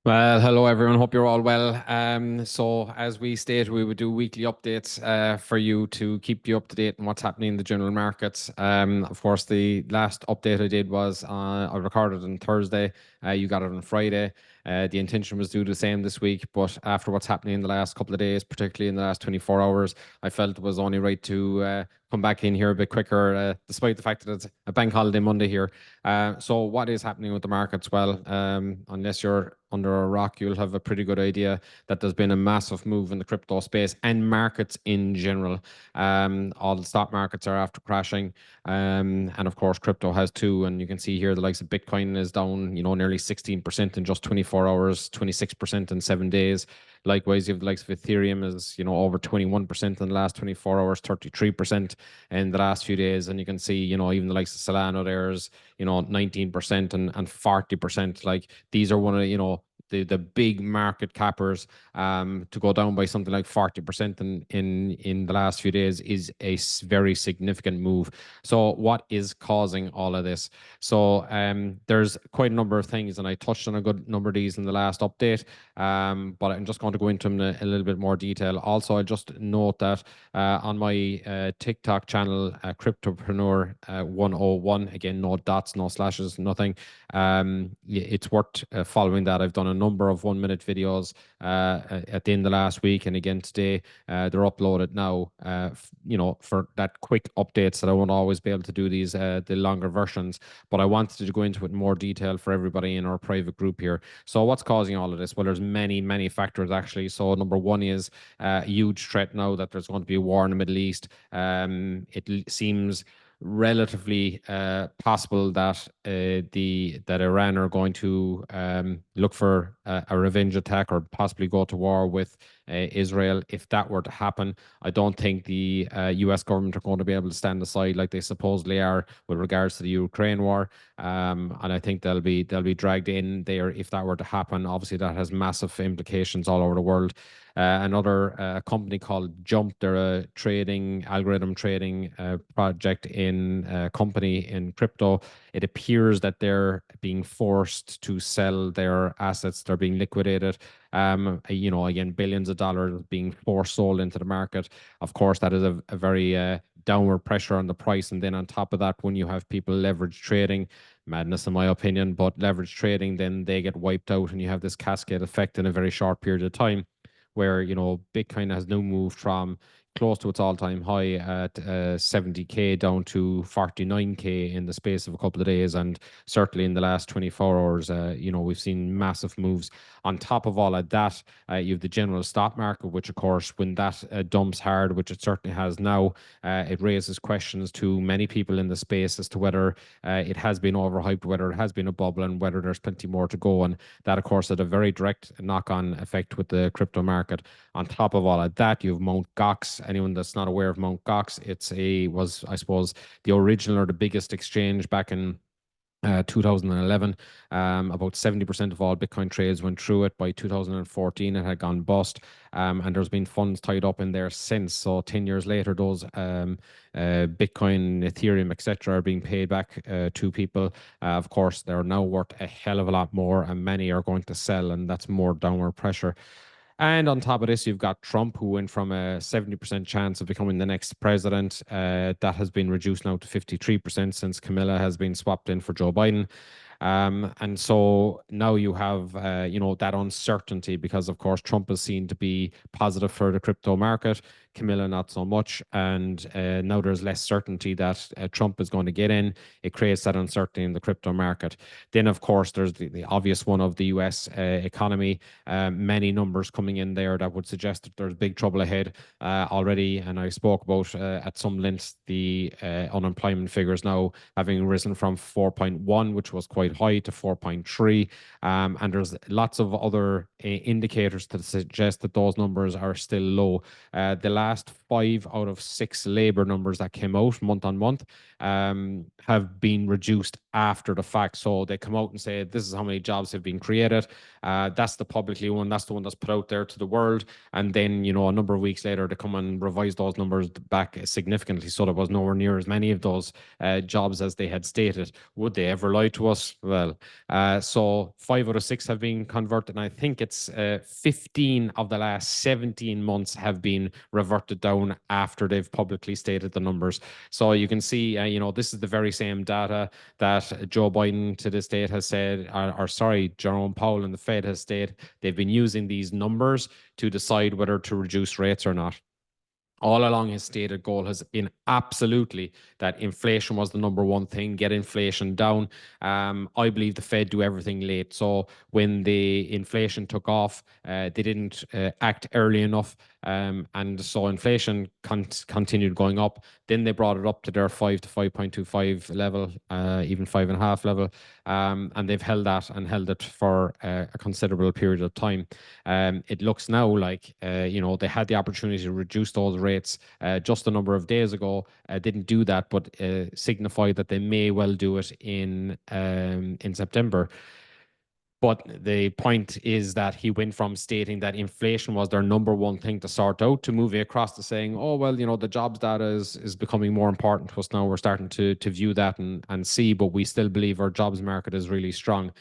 Well, hello everyone. Hope you're all well. So as we stated, we would do weekly updates for you to keep you up to date on what's happening in the general markets. Of course, the last update I did was I recorded on Thursday. You got it on Friday. The intention was to do the same this week, but after what's happening in the last couple of days, particularly in the last 24 hours, I felt it was only right to come back in here a bit quicker, despite the fact that it's a bank holiday Monday here. So what is happening with the markets? Well, unless you're under a rock, you'll have a pretty good idea that there's been a massive move in the crypto space and markets in general. All the stock markets are after crashing, and of course, crypto has too. And you can see here the likes of Bitcoin is down, nearly 16% in just 24 hours, 26% in 7 days. Likewise, you have the likes of Ethereum is, over 21% in the last 24 hours, 33% in the last few days. And you can see, even the likes of Solana, there's, 19% and 40%. Like these are one of, the big market cappers to go down by something like 40% in the last few days is a very significant move. So what is causing all of this? So there's quite a number of things, and I touched on a good number of these in the last update. But I'm just going to go into them in a little bit more detail. Also, I just note that on my TikTok channel, Cryptopreneur 101, again, no dots, no slashes, nothing. It's worth following that. I've done a number of 1 minute videos at the end of last week and again today. They're uploaded now, for that quick updates that I won't always be able to do these, the longer versions. But I wanted to go into it in more detail for everybody in our private group here. So what's causing all of this? Well, there's many factors actually. So number one is a huge threat now that there's going to be a war in the Middle East. It seems relatively possible that that Iran are going to look for a revenge attack or possibly go to war with Israel. If that were to happen, I don't think the U.S. government are going to be able to stand aside like they supposedly are with regards to the Ukraine war. And I think they'll be dragged in there if that were to happen. Obviously, that has massive implications all over the world. Another company called Jump, they're a algorithm trading project in company in crypto. It appears that they're being forced to sell their assets. They're being liquidated. Again, billions of dollars being forced sold into the market. Of course, that is a very downward pressure on the price. And then on top of that, when you have people leverage trading, madness in my opinion, but leverage trading, then they get wiped out and you have this cascade effect in a very short period of time where Bitcoin has now moved from close to its all-time high at 70K down to 49K in the space of a couple of days, and certainly in the last 24 hours, we've seen massive moves. On top of all of that, you have the general stock market, which of course, when that dumps hard, which it certainly has now, it raises questions to many people in the space as to whether it has been overhyped, whether it has been a bubble, and whether there's plenty more to go. And that, of course, had a very direct knock-on effect with the crypto market. On top of all of that, you have Mount Gox. Anyone that's not aware of Mount Gox, was, I suppose, the original or the biggest exchange back in 2011. About 70% of all Bitcoin trades went through it. By 2014, it had gone bust. And there's been funds tied up in there since. So 10 years later, those Bitcoin, Ethereum, etc., are being paid back to people. Of course, they're now worth a hell of a lot more, and many are going to sell, and that's more downward pressure. And on top of this, you've got Trump, who went from a 70% chance of becoming the next president. That has been reduced now to 53% since Camilla has been swapped in for Joe Biden. And so now you have, that uncertainty because, of course, Trump is seen to be positive for the crypto market, Camilla not so much. And now there's less certainty that Trump is going to get in. It creates that uncertainty in the crypto market. Then, of course, there's the obvious one of the US economy. Many numbers coming in there that would suggest that there's big trouble ahead already. And I spoke about at some length the unemployment figures now having risen from 4.1, which was quite high, to 4.3. And there's lots of other indicators to suggest that those numbers are still low. The last 5 out of 6 labor numbers that came out month on month have been reduced after the fact. So they come out and say, this is how many jobs have been created. That's the publicly one. That's the one that's put out there to the world. And then, you know, a number of weeks later, they come and revise those numbers back significantly. So there was nowhere near as many of those jobs as they had stated. Would they ever lie to us? Well, so 5 out of 6 have been converted. And I think it's 15 of the last 17 months have been reverted down after they've publicly stated the numbers. So you can see, you know, this is the very same data that Joe Biden to this date has said, or sorry, Jerome Powell and the Fed has stated they've been using these numbers to decide whether to reduce rates or not. All along, his stated goal has been absolutely that inflation was the number one thing, get inflation down. I believe the Fed do everything late. So when the inflation took off, they didn't act early enough. And so inflation continued going up. Then they brought it up to their 5 to 5.25 level, even 5.5 level. And they've held that and held it for a considerable period of time. It looks now like, you know, they had the opportunity to reduce those rates just a number of days ago, didn't do that, but signified that they may well do it in September. But the point is that he went from stating that inflation was their number one thing to sort out to moving across to saying, oh, well, you know, the jobs data is becoming more important to us now. We're starting to view that and see, but we still believe our jobs market is really strong.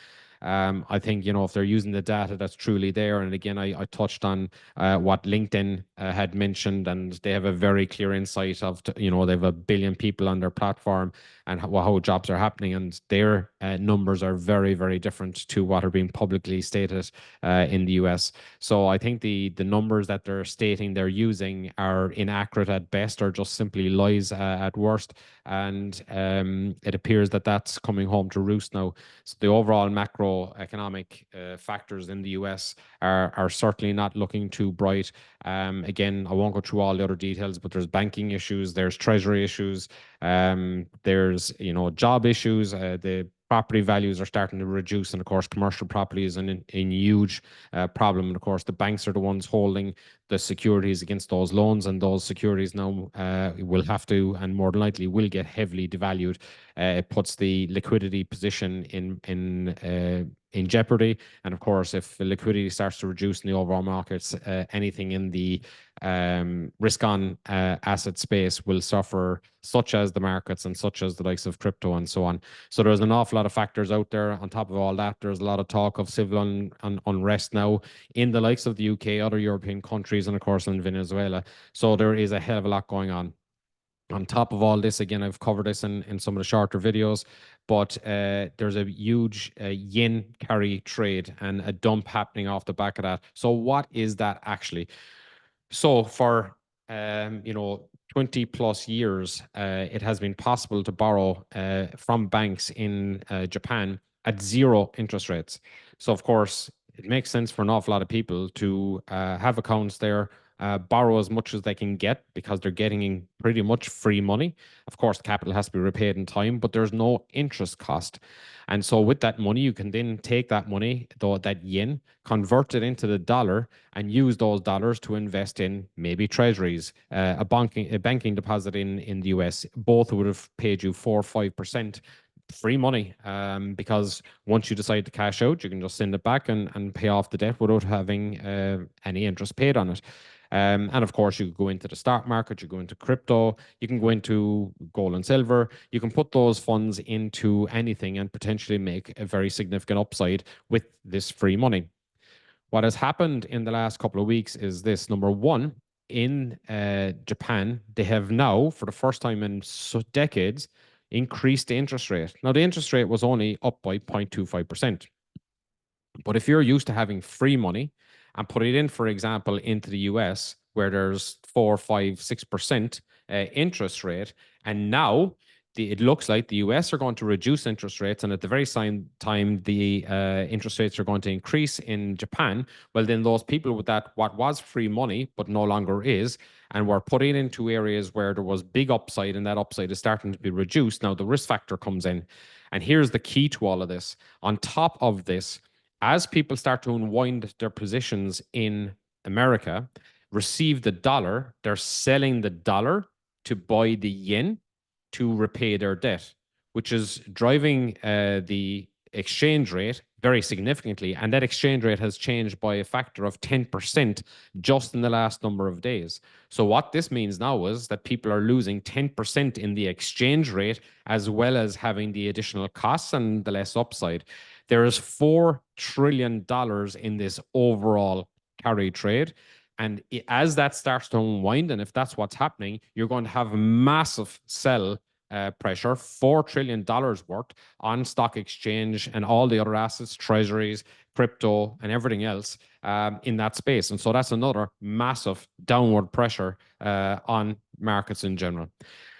I think, you know, if they're using the data that's truly there, and again, I touched on what LinkedIn had mentioned, and they have a very clear insight of, you know, they have 1 billion people on their platform and how jobs are happening, and their numbers are very, very different to what are being publicly stated in the US. So I think the numbers that they're stating they're using are inaccurate at best, or just simply lies at worst. And it appears that that's coming home to roost now. So the overall macroeconomic factors in the US are certainly not looking too bright. Again, I won't go through all the other details, but there's banking issues, there's treasury issues, there's, you know, job issues. The property values are starting to reduce, and of course, commercial property is an huge problem. And of course, the banks are the ones holding the securities against those loans, and those securities now will have to, and more than likely will get heavily devalued. It puts the liquidity position in jeopardy. And of course, if the liquidity starts to reduce in the overall markets, anything in the risk on asset space will suffer, such as the markets and such as the likes of crypto and so on. So there's an awful lot of factors out there. On top of all that, there's a lot of talk of civil unrest now in the likes of the UK, other European countries, and of course in Venezuela. So there is a hell of a lot going on. On top of all this, again, I've covered this in some of the shorter videos, but there's a huge yen carry trade and a dump happening off the back of that. So what is that actually? So for, you know, 20 plus years, it has been possible to borrow from banks in Japan at 0 interest rates. So of course, it makes sense for an awful lot of people to have accounts there, borrow as much as they can get, because they're getting pretty much free money. Of course, capital has to be repaid in time, but there's no interest cost. And so with that money, you can then take that money, though that yen, convert it into the dollar, and use those dollars to invest in maybe treasuries, a banking deposit in the US. Both would have paid you 4 or 5% free money, because once you decide to cash out, you can just send it back and pay off the debt without having any interest paid on it. And of course, you could go into the stock market, you go into crypto, you can go into gold and silver. You can put those funds into anything and potentially make a very significant upside with this free money. What has happened in the last couple of weeks is this. Number one, in Japan, they have now, for the first time in decades, increased the interest rate. Now, the interest rate was only up by 0.25%. But if you're used to having free money and put it in, for example, into the US, where there's 4, 5, 6% interest rate, and now it looks like the US are going to reduce interest rates, and at the very same time, the interest rates are going to increase in Japan. Well, then those people with that, what was free money, but no longer is, and were put into areas where there was big upside, and that upside is starting to be reduced. Now, the risk factor comes in. And here's the key to all of this. On top of this, As people start to unwind their positions in America, receive the dollar, they're selling the dollar to buy the yen to repay their debt, which is driving the exchange rate very significantly. And that exchange rate has changed by a factor of 10% just in the last number of days. So what this means now is that people are losing 10% in the exchange rate, as well as having the additional costs and the less upside. There is $4 trillion in this overall carry trade. And as that starts to unwind, and if that's what's happening, you're going to have massive sell pressure, $4 trillion worth on stock exchange and all the other assets, treasuries, crypto, and everything else in that space. And so that's another massive downward pressure on markets in general.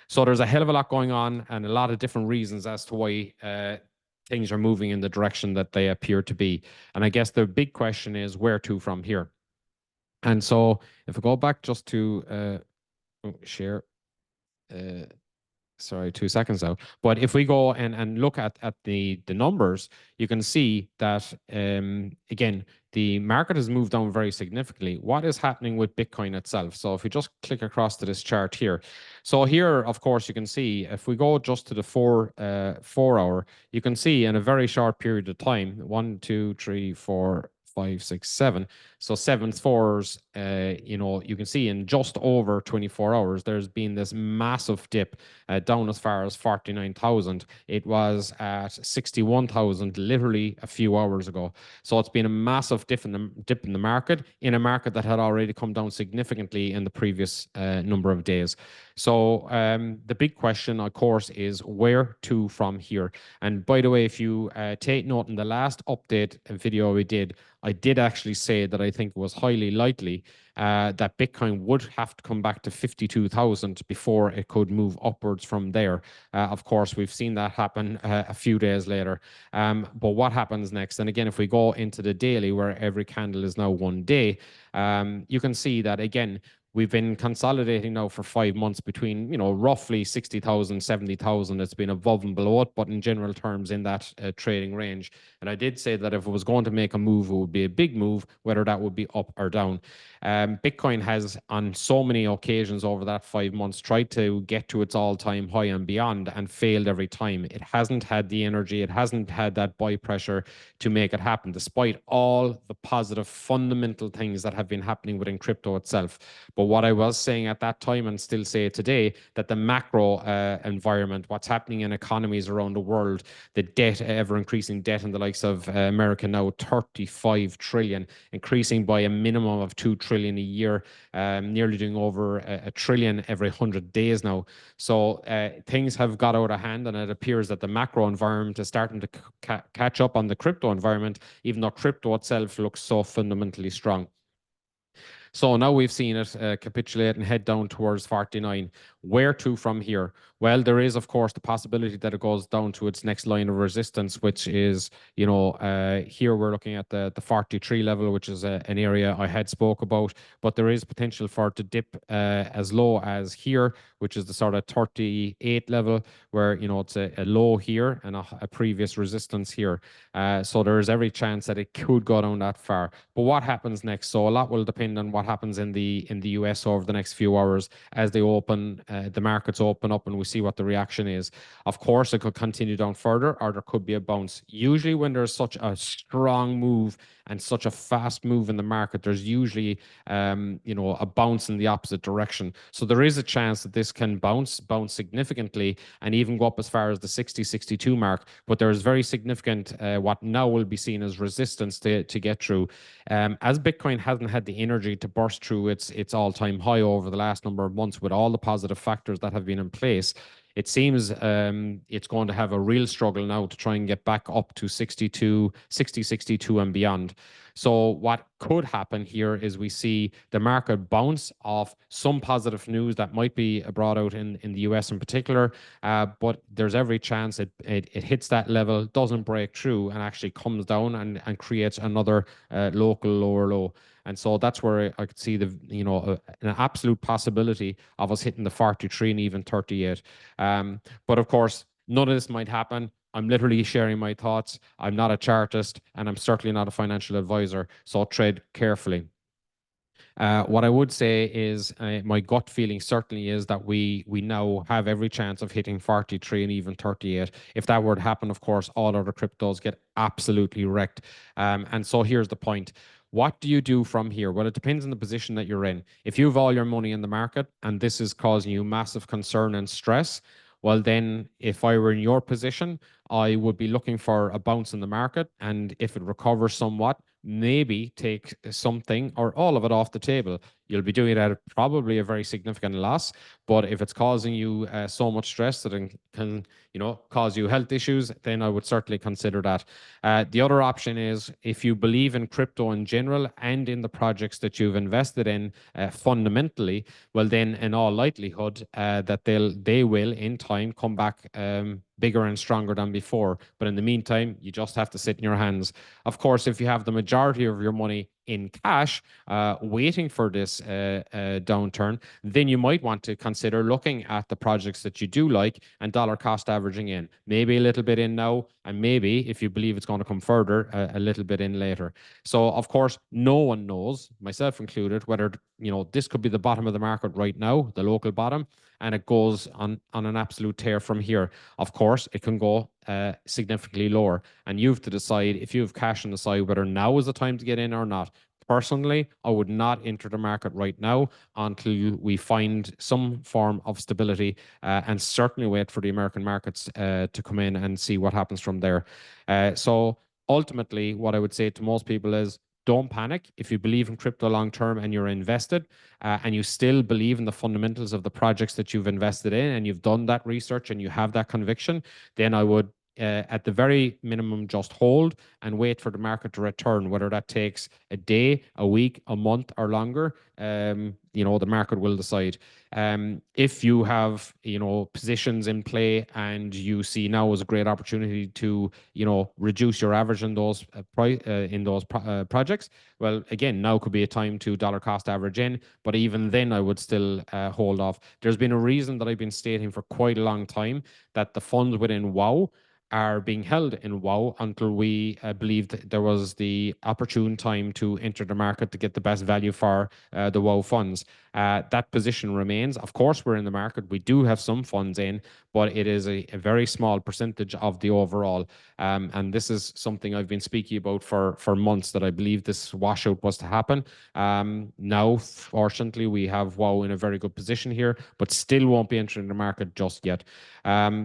So there's a hell of a lot going on and a lot of different reasons as to why things are moving in the direction that they appear to be. And I guess the big question is where to from here. And so if I go back just to share, sorry, 2 seconds out. But if we go and look at the numbers, you can see that, again, the market has moved down very significantly. What is happening with Bitcoin itself? So if we just click across to this chart here. So here, of course, you can see if we go just to the 4 hour, you can see in a very short period of time, 1, 2, 3, 4, 5, 6, 7. So 7 fours, you can see in just over 24 hours, there's been this massive dip down as far as 49,000. It was at 61,000 literally a few hours ago. So it's been a massive dip in the market, in a market that had already come down significantly in the previous number of days. So the big question, of course, is where to from here. And by the way, if you take note, in the last update video we did, I did actually say that I think it was highly likely that Bitcoin would have to come back to 52,000 before it could move upwards from there. Of course, we've seen that happen a few days later. But what happens next? And again, if we go into the daily, where every candle is now 1 day, you can see that, again, we've been consolidating now for 5 months between, roughly 60,000, 70,000. It's been above and below it, but in general terms in that trading range. And I did say that if it was going to make a move, it would be a big move, whether that would be up or down. Bitcoin has, on so many occasions over that 5 months, tried to get to its all-time high and beyond and failed every time. It hasn't had the energy, it hasn't had that buy pressure to make it happen, despite all the positive fundamental things that have been happening within crypto itself. But what I was saying at that time, and still say today, that the macro environment, what's happening in economies around the world, the debt, ever increasing debt in the likes of America now, 35 trillion, increasing by a minimum of 2 trillion a year, nearly doing over a trillion every 100 days now. So things have got out of hand, and it appears that the macro environment is starting to catch up on the crypto environment, even though crypto itself looks so fundamentally strong. So now we've seen it capitulate and head down towards 49. Where to from here? Well, there is, of course, the possibility that it goes down to its next line of resistance, which is, here we're looking at the 43 level, which is an area I had spoke about. But there is potential for it to dip as low as here, which is the sort of 38 level, where, it's a low here and a previous resistance here. So there is every chance that it could go down that far. But what happens next? So a lot will depend on what happens in the US over the next few hours as they open, the markets open up, and we see what the reaction is. Of course, it could continue down further, or there could be a bounce. Usually when there's such a strong move and such a fast move in the market, there's usually a bounce in the opposite direction. So there is a chance that this can bounce significantly and even go up as far as the 60, 62 mark. But there is very significant what now will be seen as resistance to get through. As Bitcoin hasn't had the energy to burst through its all-time high over the last number of months with all the positive factors that have been in place, it seems it's going to have a real struggle now to try and get back up to 62 and beyond. So what could happen here is we see the market bounce off some positive news that might be brought out in the US in particular, but there's every chance it hits that level, doesn't break through, and actually comes down and creates another local lower low. And so that's where I could see an absolute possibility of us hitting the 43 and even 38. But of course, none of this might happen. I'm literally sharing my thoughts. I'm not a chartist, and I'm certainly not a financial advisor. So tread carefully. What I would say is my gut feeling certainly is that we now have every chance of hitting 43 and even 38. If that were to happen, of course, all other cryptos get absolutely wrecked. And so here's the point. What do you do from here? Well, it depends on the position that you're in. If you have all your money in the market and this is causing you massive concern and stress, well, then if I were in your position, I would be looking for a bounce in the market. And if it recovers somewhat, maybe take something or all of it off the table. You'll be doing it at probably a very significant loss. But if it's causing you so much stress that it can, cause you health issues, then I would certainly consider that. The other option is if you believe in crypto in general and in the projects that you've invested in fundamentally, well, then in all likelihood that they will in time come back bigger and stronger than before. But in the meantime, you just have to sit in your hands. Of course, if you have the majority of your money in cash, waiting for this downturn, then you might want to consider looking at the projects that you do like and dollar cost averaging in. Maybe a little bit in now, and maybe if you believe it's going to come further, a little bit in later. So, of course, no one knows, myself included, whether this could be the bottom of the market right now, the local bottom, and it goes on an absolute tear from here. Of course, it can go significantly lower, and you have to decide if you have cash on the side whether now is the time to get in or not. Personally, I would not enter the market right now until we find some form of stability, and certainly wait for the American markets to come in and see what happens from there. So ultimately, what I would say to most people is don't panic. If you believe in crypto long term and you're invested, and you still believe in the fundamentals of the projects that you've invested in, and you've done that research and you have that conviction, then I would, at the very minimum, just hold and wait for the market to return, whether that takes a day, a week, a month, or longer. The market will decide. If you have, positions in play and you see now as a great opportunity to, reduce your average in those projects, well, again, now could be a time to dollar cost average in. But even then, I would still hold off. There's been a reason that I've been stating for quite a long time that the funds within WOW are being held in WOW until we believed there was the opportune time to enter the market to get the best value for the WOW funds. That position remains. Of course, we're in the market. We do have some funds in, but it is a very small percentage of the overall. And this is something I've been speaking about for months, that I believe this washout was to happen. Now, fortunately, we have WOW in a very good position here, but still won't be entering the market just yet.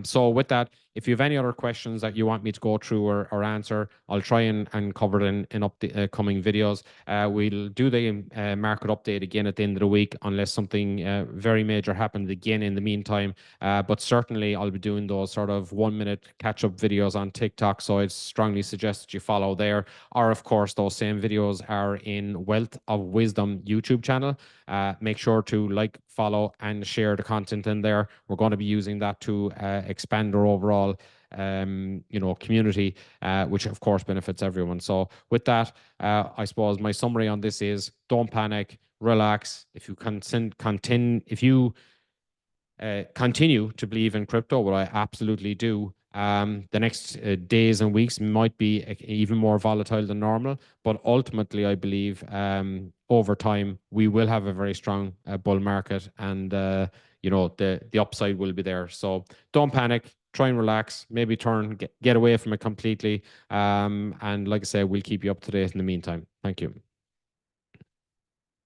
So with that, if you have any other questions that you want me to go through or answer, I'll try and cover it in coming videos. We'll do the market update again at the end of the week, unless something very major happened again in the meantime. But certainly I'll be doing those sort of 1-minute catch-up videos on TikTok, so I'd strongly suggest that you follow there. Or, of course, those same videos are in Wealth of Wisdom YouTube channel. Make sure to like, follow, and share the content in there. We're going to be using that to expand our overall community, which of course benefits everyone. So with that, I suppose my summary on this is don't panic, relax. If you continue to believe in crypto, what I absolutely do, the next days and weeks might be even more volatile than normal, but ultimately I believe over time we will have a very strong bull market, and the upside will be there. So don't panic, try and relax, maybe get away from it completely, and like I said, we'll keep you up to date in the meantime. Thank you.